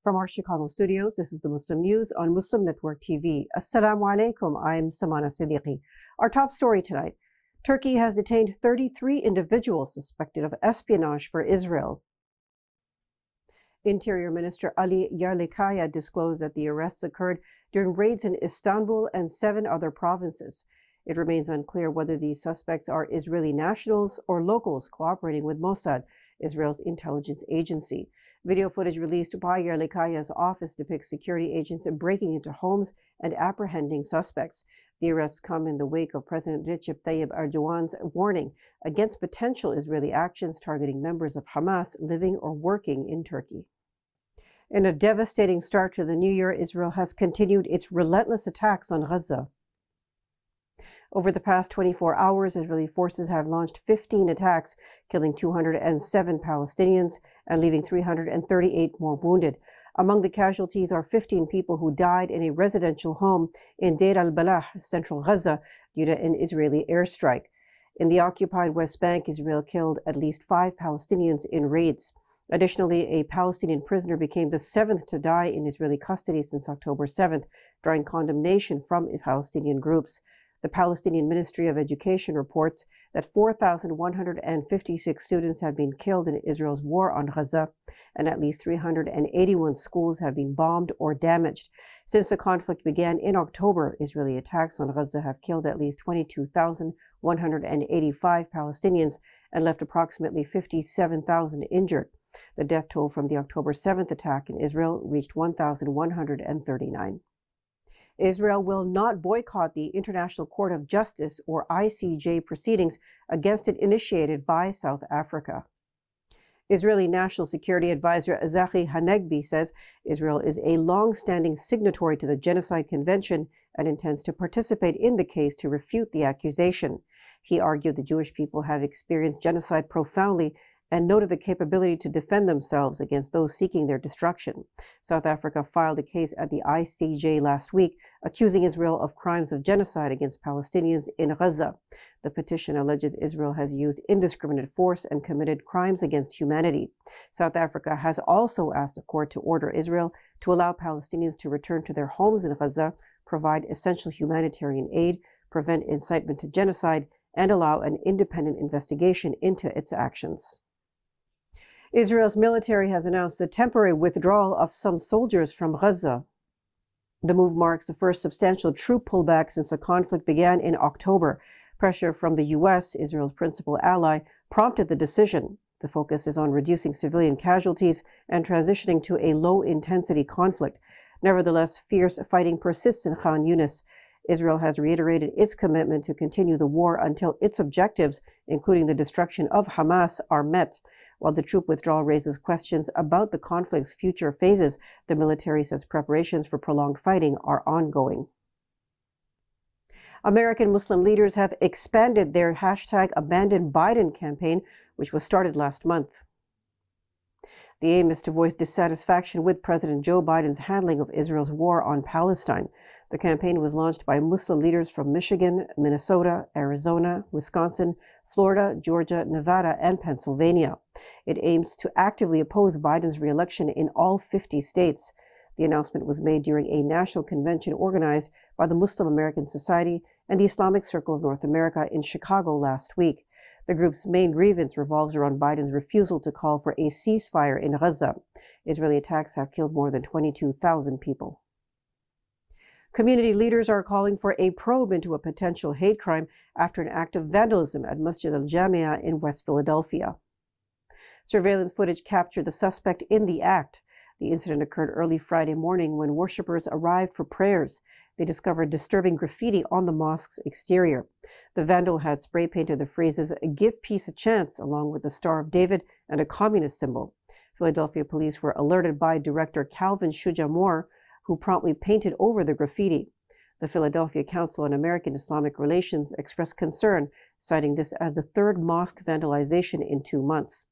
From our Chicago studios, this is the Muslim News on Muslim Network TV. Assalamu alaikum, I'm SAMANA SIDDIQUI. Our top story tonight: Turkey has detained 33 individuals suspected of espionage for Israel. Interior Minister Ali Yerlikaya disclosed that the arrests occurred during raids in Istanbul and 7 other provinces. It remains unclear whether these suspects are Israeli nationals or locals cooperating with Mossad, Israel's intelligence agency. Video footage released by Yerlikaya's office depicts security agents breaking into homes and apprehending suspects. The arrests come in the wake of President Recep Tayyip Erdogan's warning against potential Israeli actions targeting members of Hamas living or working in Turkey. In a devastating start to the new year, Israel has continued its relentless attacks on Gaza. Over the past 24 hours, Israeli forces have launched 15 attacks, killing 207 Palestinians and leaving 338 more wounded. Among the casualties are 15 people who died in a residential home in Deir al-Balah, central Gaza, due to an Israeli airstrike. In the occupied West Bank, Israel killed at least 5 Palestinians in raids. Additionally, a Palestinian prisoner became the 7th to die in Israeli custody since October 7th, drawing condemnation from Palestinian groups. The Palestinian Ministry of Education reports that 4,156 students have been killed in Israel's war on Gaza, and at least 381 schools have been bombed or damaged. Since the conflict began in October, Israeli attacks on Gaza have killed at least 22,185 Palestinians and left approximately 57,000 injured. The death toll from the October 7th attack in Israel reached 1,139. Israel will not boycott the International Court of Justice, or ICJ, proceedings against it initiated by South Africa. Israeli National Security Advisor Zahi Hanegbi says Israel is a long-standing signatory to the Genocide Convention and intends to participate in the case to refute the accusation. He argued the Jewish people have experienced genocide profoundly and noted the capability to defend themselves against those seeking their destruction. South Africa filed a case at the ICJ last week, accusing Israel of crimes of genocide against Palestinians in Gaza. The petition alleges Israel has used indiscriminate force and committed crimes against humanity. South Africa has also asked the court to order Israel to allow Palestinians to return to their homes in Gaza, provide essential humanitarian aid, prevent incitement to genocide, and allow an independent investigation into its actions. Israel's military has announced a temporary withdrawal of some soldiers from Gaza. The move marks the first substantial troop pullback since the conflict began in October. Pressure from the U.S., Israel's principal ally, prompted the decision. The focus is on reducing civilian casualties and transitioning to a low-intensity conflict. Nevertheless, fierce fighting persists in Khan Yunis. Israel has reiterated its commitment to continue the war until its objectives, including the destruction of Hamas, are met. While the troop withdrawal raises questions about the conflict's future phases, the military says preparations for prolonged fighting are ongoing. American Muslim leaders have expanded their #Abandon Biden campaign, which was started last month. The aim is to voice dissatisfaction with President Joe Biden's handling of Israel's war on Palestine. The campaign was launched by Muslim leaders from Michigan, Minnesota, Arizona, Wisconsin, Florida, Georgia, Nevada, and Pennsylvania. It aims to actively oppose Biden's re-election in all 50 states. The announcement was made during a national convention organized by the Muslim American Society and the Islamic Circle of North America in Chicago last week. The group's main grievance revolves around Biden's refusal to call for a ceasefire in Gaza. Israeli attacks have killed more than 22,000 people. Community leaders are calling for a probe into a potential hate crime after an act of vandalism at Masjid Jamia in West Philadelphia. Surveillance footage captured the suspect in the act. The incident occurred early Friday morning when worshippers arrived for prayers. They discovered disturbing graffiti on the mosque's exterior. The vandal had spray-painted the phrases, "Give peace a chance," along with the Star of David and a communist symbol. Philadelphia police were alerted by Director Calvin Shuja-Moore, who promptly painted over the graffiti. The Philadelphia Council on American Islamic Relations expressed concern, citing this as the 3rd mosque vandalization in 2 months.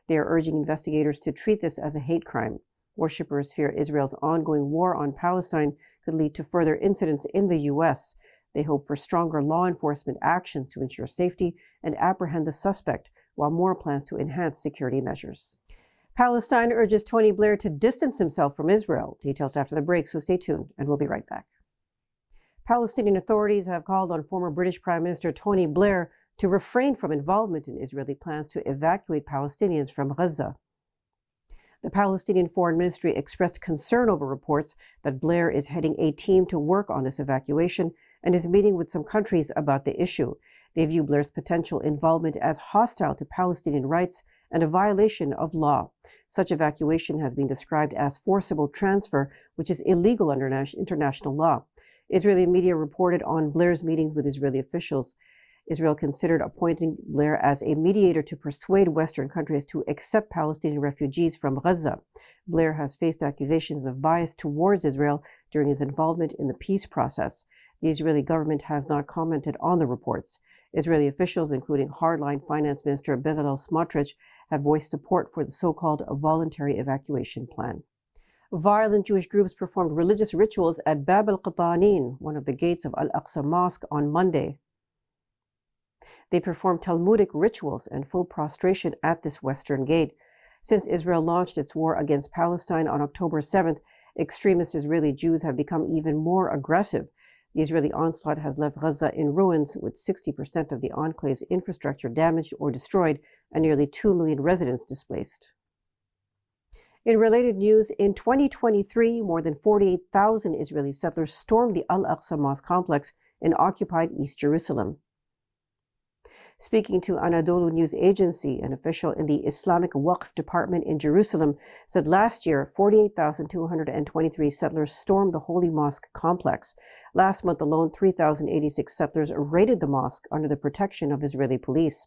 They are urging investigators to treat this as a hate crime. Worshippers fear Israel's ongoing war on Palestine could lead to further incidents in the U.S. They hope for stronger law enforcement actions to ensure safety and apprehend the suspect, while more plans to enhance security measures. Palestine urges Tony Blair to distance himself from Israel. Details after the break, so stay tuned, and we'll be right back. Palestinian authorities have called on former British Prime Minister Tony Blair to refrain from involvement in Israeli plans to evacuate Palestinians from Gaza. The Palestinian Foreign Ministry expressed concern over reports that Blair is heading a team to work on this evacuation and is meeting with some countries about the issue. They view Blair's potential involvement as hostile to Palestinian rights and a violation of law. Such evacuation has been described as forcible transfer, which is illegal under international law. Israeli media reported on Blair's meetings with Israeli officials. Israel considered appointing Blair as a mediator to persuade Western countries to accept Palestinian refugees from Gaza. Blair has faced accusations of bias towards Israel during his involvement in the peace process. The Israeli government has not commented on the reports. Israeli officials, including hardline Finance Minister Bezalel Smotrich, have voiced support for the so-called voluntary evacuation plan. Violent Jewish groups performed religious rituals at Bab al-Qatanin, one of the gates of AlAqSA Mosque, on Monday. They performed Talmudic rituals and full prostration at this western gate. Since Israel launched its war against Palestine on October 7th, extremist Israeli Jews have become even more aggressive. The Israeli onslaught has left Gaza in ruins, with 60% of the enclave's infrastructure damaged or destroyed and nearly 2 million residents displaced. In related news, in 2023, more than 48,000 Israeli settlers stormed the Al-Aqsa Mosque complex in occupied East Jerusalem. Speaking to Anadolu News Agency, an official in the Islamic Waqf department in Jerusalem said last year 48,223 settlers stormed the Holy Mosque complex. Last month alone, 3,086 settlers raided the mosque under the protection of Israeli police.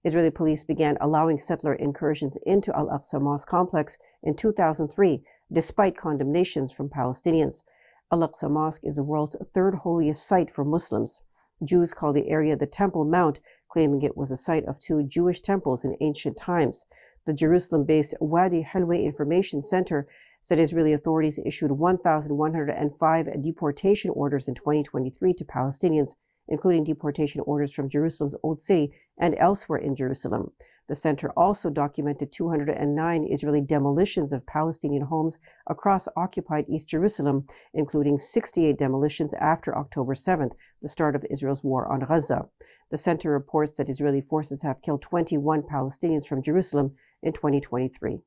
Israeli police began allowing settler incursions into Al-Aqsa Mosque complex in 2003, despite condemnations from Palestinians. Al-Aqsa Mosque is the world's third holiest site for Muslims. Jews call the area the Temple Mount, claiming it was a site of two Jewish temples in ancient times. The Jerusalem-based Wadi Helwe Information Center said Israeli authorities issued 1,105 deportation orders in 2023 to Palestinians, including deportation orders from Jerusalem's Old City and elsewhere in Jerusalem. The center also documented 209 Israeli demolitions of Palestinian homes across occupied East Jerusalem, including 68 demolitions after October 7th, the start of Israel's war on Gaza. The center reports that Israeli forces have killed 21 Palestinians from Jerusalem in 2023.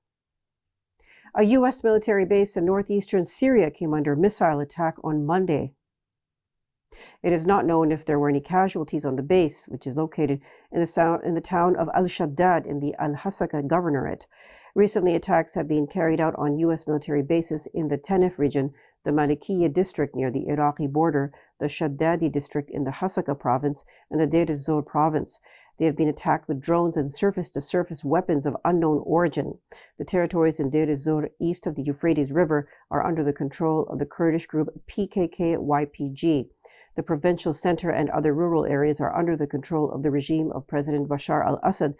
A U.S. military base in northeastern Syria came under missile attack on Monday. It is not known if there were any casualties on the base, which is located in the town of Al-Shaddad in the Al-Hasaka governorate. Recently, attacks have been carried out on U.S. military bases in the Tenef region, the Malikiya district near the Iraqi border, the Shaddadi district in the Hasaka province, and the Deir ez-Zor province. They have been attacked with drones and surface-to-surface weapons of unknown origin. The territories in Deir ez-Zor east of the Euphrates River are under the control of the Kurdish group PKK-YPG. The provincial center and other rural areas are under the control of the regime of President Bashar al-Assad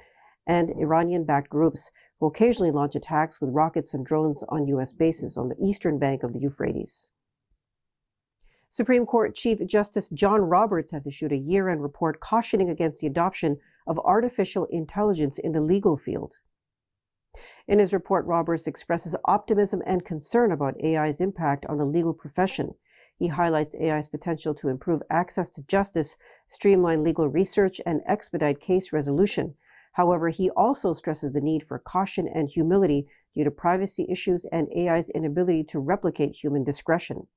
and Iranian-backed groups who occasionally launch attacks with rockets and drones on U.S. bases on the eastern bank of the Euphrates. Supreme Court Chief Justice John Roberts has issued a year-end report cautioning against the adoption of artificial intelligence in the legal field. In his report, Roberts expresses optimism and concern about AI's impact on the legal profession. He highlights AI's potential to improve access to justice, streamline legal research, and expedite case resolution. However, he also stresses the need for caution and humility due to privacy issues and AI's inability to replicate human discretion.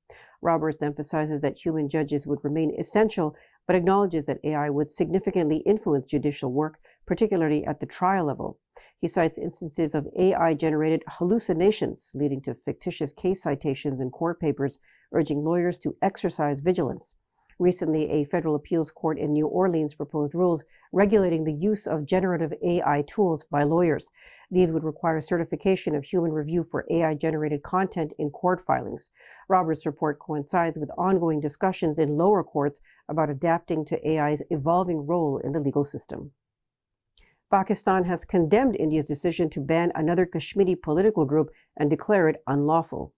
Roberts emphasizes that human judges would remain essential, but acknowledges that AI would significantly influence judicial work, particularly at the trial level. He cites instances of AI-generated hallucinations leading to fictitious case citations in court papers, urging lawyers to exercise vigilance. Recently, a federal appeals court in New Orleans proposed rules regulating the use of generative AI tools by lawyers. These would require certification of human review for AI-generated content in court filings. Roberts' report coincides with ongoing discussions in lower courts about adapting to AI's evolving role in the legal system. Pakistan has condemned India's decision to ban another Kashmiri political group and declare it unlawful.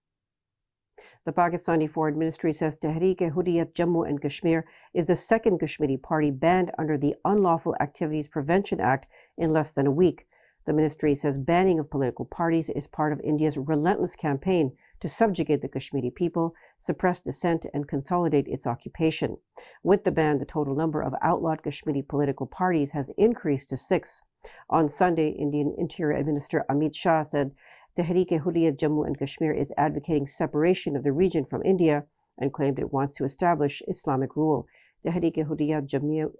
The Pakistani Foreign Ministry says Tehreek-e-Hurriyat Jammu and Kashmir is the second Kashmiri party banned under the Unlawful Activities Prevention Act in less than a week. The ministry says banning of political parties is part of India's relentless campaign to subjugate the Kashmiri people, suppress dissent, and consolidate its occupation. With the ban, the total number of outlawed Kashmiri political parties has increased to 6. On Sunday, Indian Interior Minister Amit Shah said Tehreek-e-Hurriyat Jammu and Kashmir is advocating separation of the region from India and claimed it wants to establish Islamic rule. Tehreek-e-Hurriyat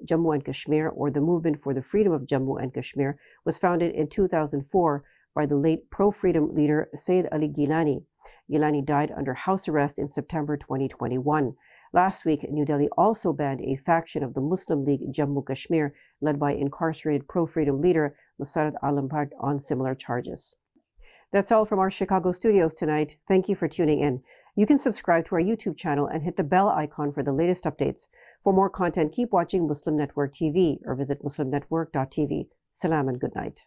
Jammu and Kashmir, or the Movement for the Freedom of Jammu and Kashmir, was founded in 2004 by the late pro-freedom leader Sayyid Ali Gilani. Gilani died under house arrest in September 2021. Last week, New Delhi also banned a faction of the Muslim League Jammu Kashmir, led by incarcerated pro-freedom leader Musarat Alampart, on similar charges. That's all from our Chicago studios tonight. Thank you for tuning in. You can subscribe to our YouTube channel and hit the bell icon for the latest updates. For more content, keep watching Muslim Network TV or visit muslimnetwork.tv. Salam and good night.